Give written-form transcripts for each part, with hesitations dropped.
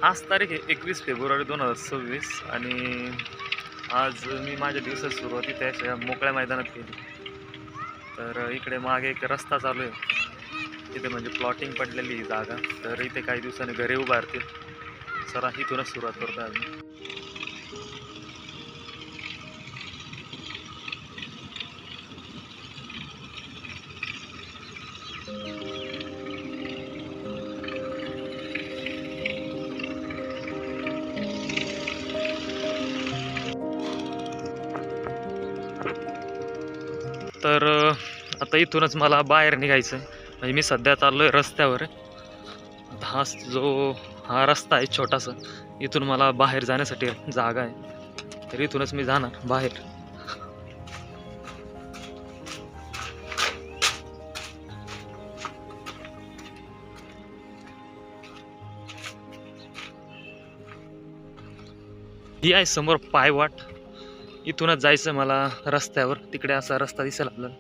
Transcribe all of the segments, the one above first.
आज तारीख आहे 21 फेब्रुवारी 2026 आणि आज मी माझ्या दिवसाची सुरुवात त्या मोकळ्या मैदानात केली. तर इकडे मागे एक रस्ता चालू आहे, इथे म्हणजे प्लॉटिंग पडलेली ही जागा. तर इथे काही दिवसांनी घरे उभारतील. सर इथूनच सुरुवात करतो आम्ही. तर आता इथूनच मला बाहेर निघायचं आहे. म्हणजे मी सध्या चाललो आहे रस्त्यावर. हा रस्ता आहे छोटासा, इथून मला बाहेर जाण्यासाठी जागा आहे. तर इथूनच मी जाणार बाहेर. ही आहे समोर पायवाट, इथूनच जायचं मला रस्त्यावर. तिकडे असा रस्ता दिसेल आपल्याला.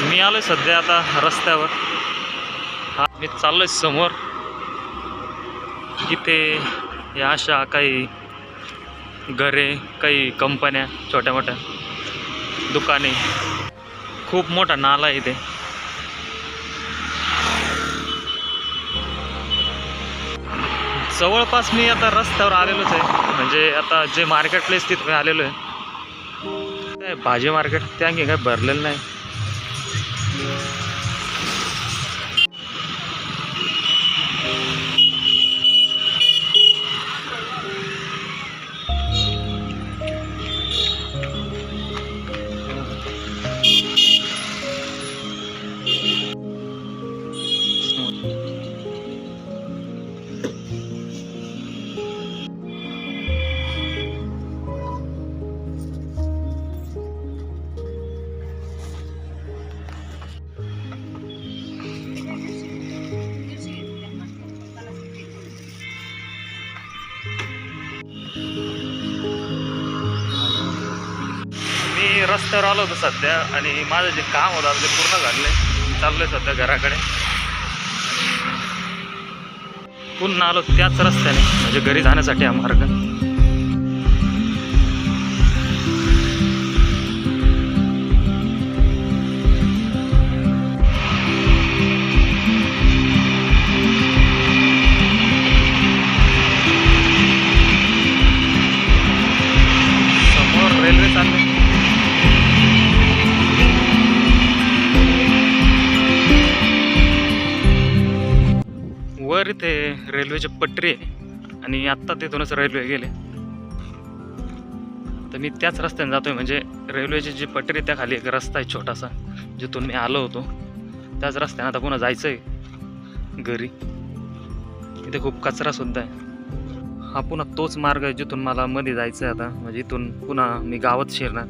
मी आलोय सध्या आता रस्त्यावर. मी चाललोय समोर. इथे या अशा काही घरे, काही कंपन्या, छोट्या मोठ्या दुकाने, खूप मोठा नाला आहे इथे. जवळपास मी आता रस्त्यावर आलेलोच आहे. म्हणजे आता जे मार्केट प्लेस तिथे आलेलो आहे. भाजी मार्केट त्या काही भरलेलं नाही. रस्त्यावर आलो होतो सध्या आणि माझं जे काम होतं ते पूर्ण झालंय. चाललोय सध्या घराकडे. पुन्हा आलो त्याच रस्त्याने, म्हणजे घरी जाण्यासाठी हा मार्ग. समोर रेल्वे चालली. वर इथे रेल्वेची पटरी आहे आणि आत्ता तिथूनच रेल्वे गेले. तर मी त्याच रस्त्याने जातोय. म्हणजे रेल्वेची जी पटरी त्या खाली एक रस्ता आहे छोटासा, जिथून मी आलो होतो. त्याच रस्त्याने आता पुन्हा जायचं आहे घरी. इथे खूप कचरा सुद्धा आहे. हा पुन्हा तोच मार्ग आहे जिथून मला मध्ये जायचं आहे आता. म्हणजे इथून पुन्हा मी गावात शिरणार.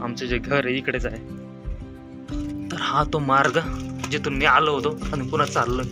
आमचे जे घर आहे इकडेच आहे. तर हा तो मार्ग जिथून मी आलो होतो आणि पुन्हा चाललोय.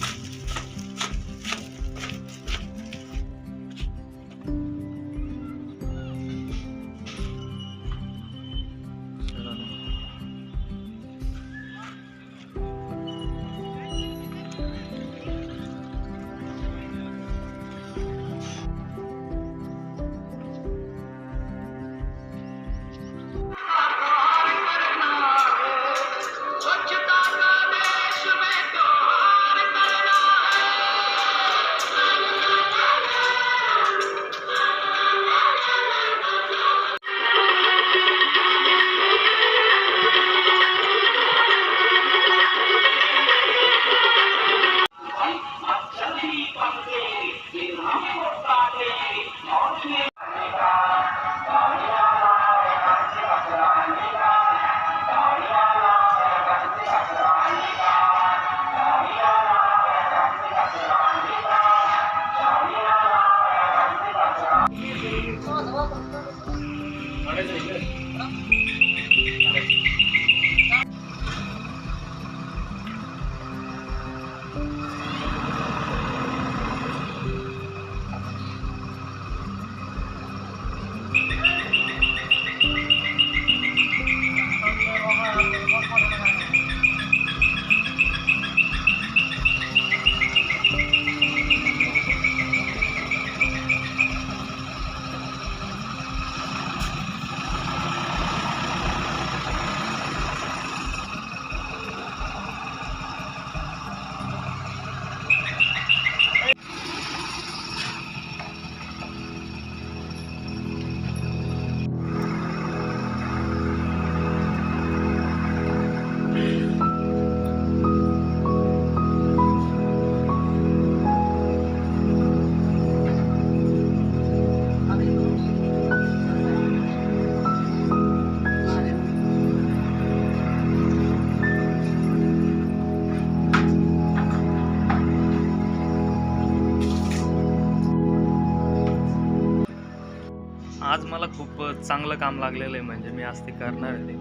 आज मला खूप चांगलं काम लागलेलं आहे, म्हणजे मी आज ते करणार आहे. ते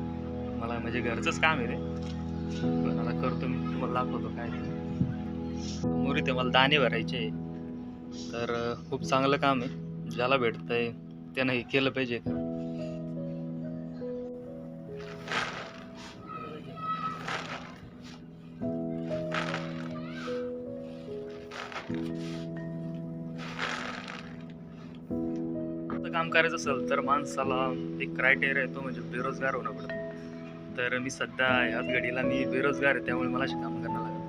मला म्हणजे घरचंच काम आहे ते, पण आता करतो मी. तुम्हाला दाखवतो काय ते. मोरी ते मला दाणे भरायचे आहे. तर खूप चांगलं काम आहे. ज्याला भेटतंय त्यानं हे केलं पाहिजे. काम करायचं असेल तर माणसाला एक क्रायटेरिया येतो, म्हणजे बेरोजगार होणं पडतं. तर मी सध्या ह्याच घडीला मी बेरोजगार आहे, त्यामुळे मला असे काम करणं लागतं.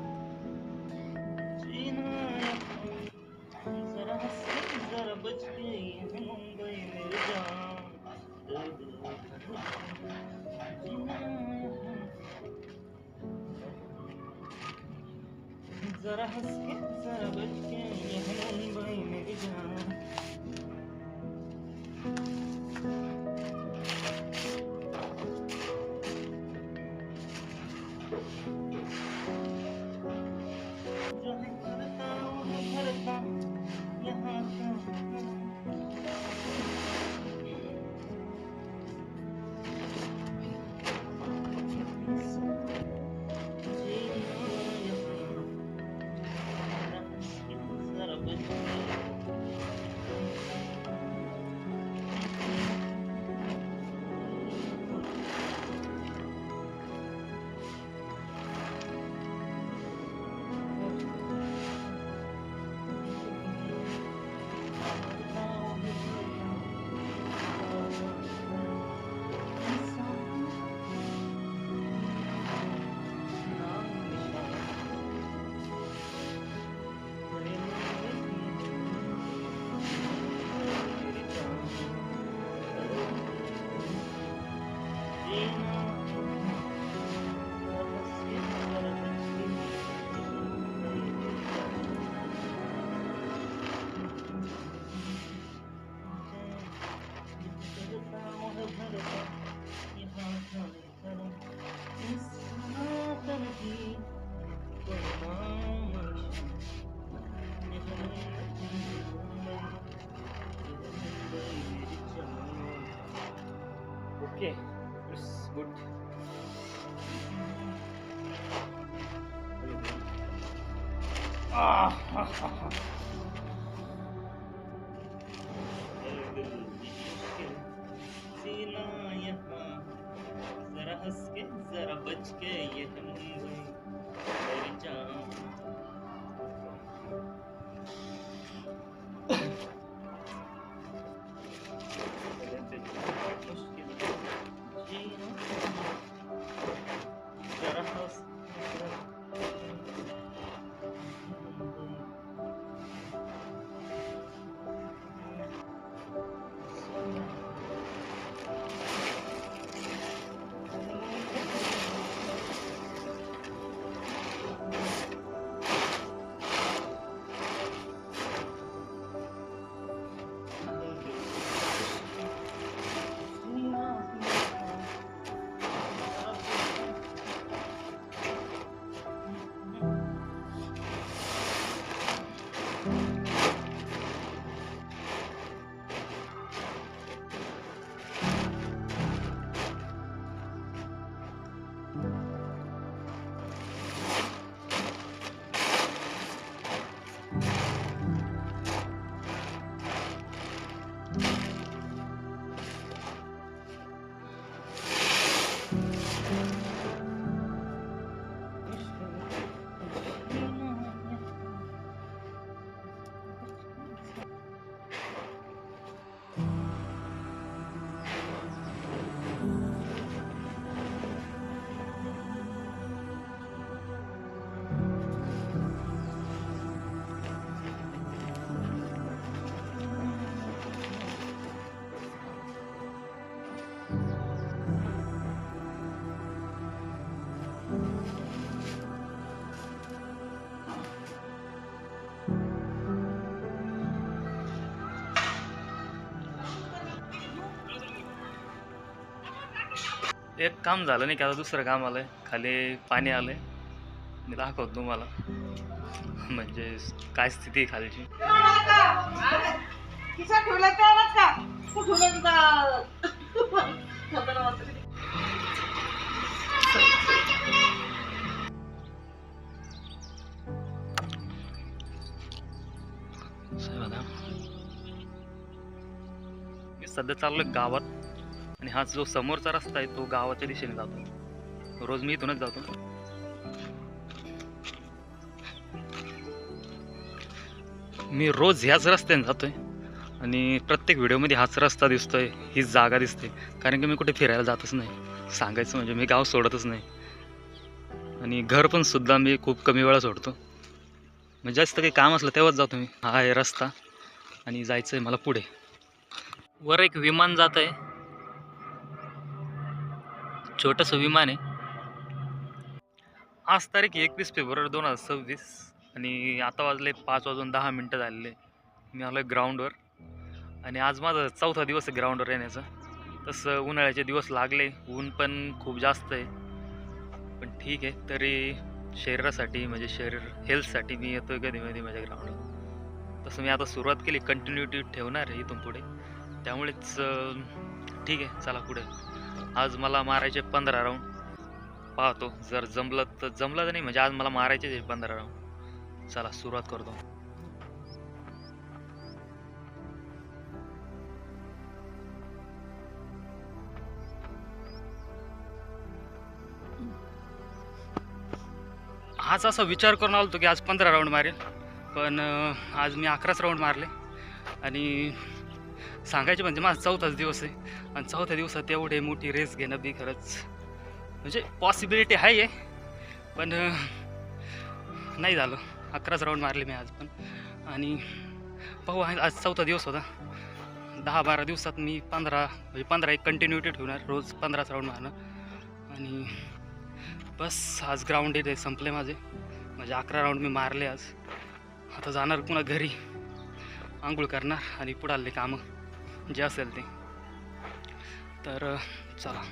जरा हंस के जरा बच के ये मुंबई मेरी जान. Okay, it's good. जरा हंस के जरा बच के ये मुंबई मेरी जान. एक काम झालं नाही की आता दुसरं काम आलंय. खाली पाणी आलंय, मी दाखवतो तुम्हाला म्हणजे काय स्थिती आहे खालची. मी सध्या चाललोय गावात आणि हा जो समोरचा रस्ता आहे तो गावाच्या दिशेने जातो. रोज मी इथूनच जातो. मी रोज ह्याच रस्त्याने जातोय आणि प्रत्येक व्हिडिओमध्ये हाच रस्ता दिसतोय, हीच जागा दिसते. कारण की मी कुठे फिरायला जातच नाही. सांगायचं म्हणजे मी गाव सोडतच नाही आणि घर पण सुद्धा मी खूप कमी वेळा सोडतो. म्हणजे जास्त काही काम असलं तेव्हाच जातो मी. हा आहे रस्ता आणि जायचं आहे मला पुढे. वर एक विमान जात आहे, छोटंसं विमान आहे. आज तारीख 21 फेब्रुवारी 2026 आणि आता वाजले 5:10 झालेले. मी आलो आहे ग्राउंडवर आणि आज माझा चौथा दिवस आहे ग्राउंडवर येण्याचा. तसं उन्हाळ्याचे दिवस लागले, ऊन पण खूप जास्त आहे, पण ठीक आहे. तरी शरीरासाठी म्हणजे शरीर हेल्थसाठी मी येतो कधी कधी माझ्या ग्राउंडवर. तसं मी आता सुरुवात केली, कंटिन्युटी ठेवणार आहे इथून पुढे. त्यामुळेच ठीक आहे, चला पुढे. आज मला मारायचे 15 राऊंड. पाहतो जर जमलं तर जमलं, तर नाही म्हणजे आज मला मारायचे 15 राऊंड. चला सुरुवात करतो. आज असा विचार करून आलो होतो की आज 15 राऊंड मारेल, पण आज मी 11च राऊंड मारले. आणि सांगायचे म्हणजे माझा चौथाच दिवस आहे आणि चौथ्या दिवसात एवढे मोठी रेस घेणं बी खरंच म्हणजे पॉसिबिलिटी आहे, पण नाही झालं. 11च राऊंड मारले मी आज पण. आणि पाहू, आज चौथा दिवस होता. 10-12 दिवसात मी 15 एक कंटिन्युटी ठेवणार, रोज 15 राऊंड मारणार. आणि बस आज ग्राउंड इथे संपले माझे, म्हणजे 11 राऊंड मी मारले आज. आता जाणार पुन्हा घरी, आंघोळ करणार आणि पुढाले कामं जे असेल ते. तर चला.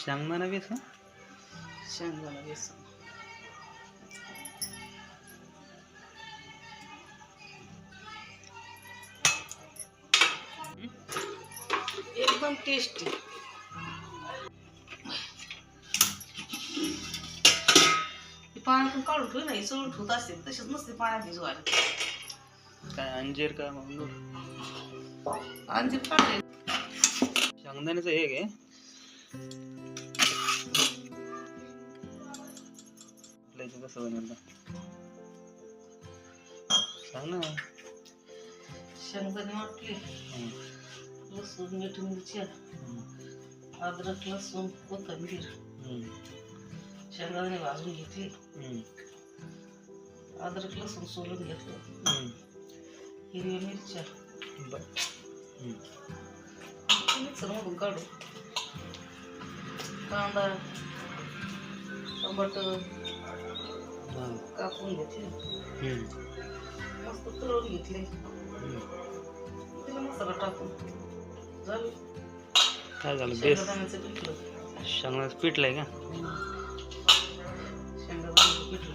शेंगदाणा बेसन, शेंगदाणा बेसन एकदम टेस्टी. पाण्यातून काढून ठेव नाही, चळून ठेवत असेल तसेच नसते पाण्यात भिजवायला. काय अंजीर का मग अंजीर काढले. शेंगदाण्याचं हे घे. कसं बनवलं सांग ना. शेंगदाणे वाटले, लसूण, मीठ, मिरची, अद्रक, लसूण, कोथिंबीर. शेंगदाणे भाजून घेतले, अद्रक लसूण सोलून घेतलं, हिरव्या मिरच्या मिक्सरमधून काढू, कांदा टमाटर कापून घेतले, मस्त तळून घेतले, तिला मसाला टाकून झालं. काय झालं? शेंगदाण्याचं पिठलं. शेंगदाण्याचं पिठलं आहे का? शेंगदाण्याचं पिठलं.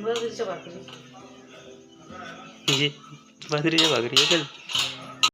बाजरीच्या भाकरी, बाजरीच्या भाकरी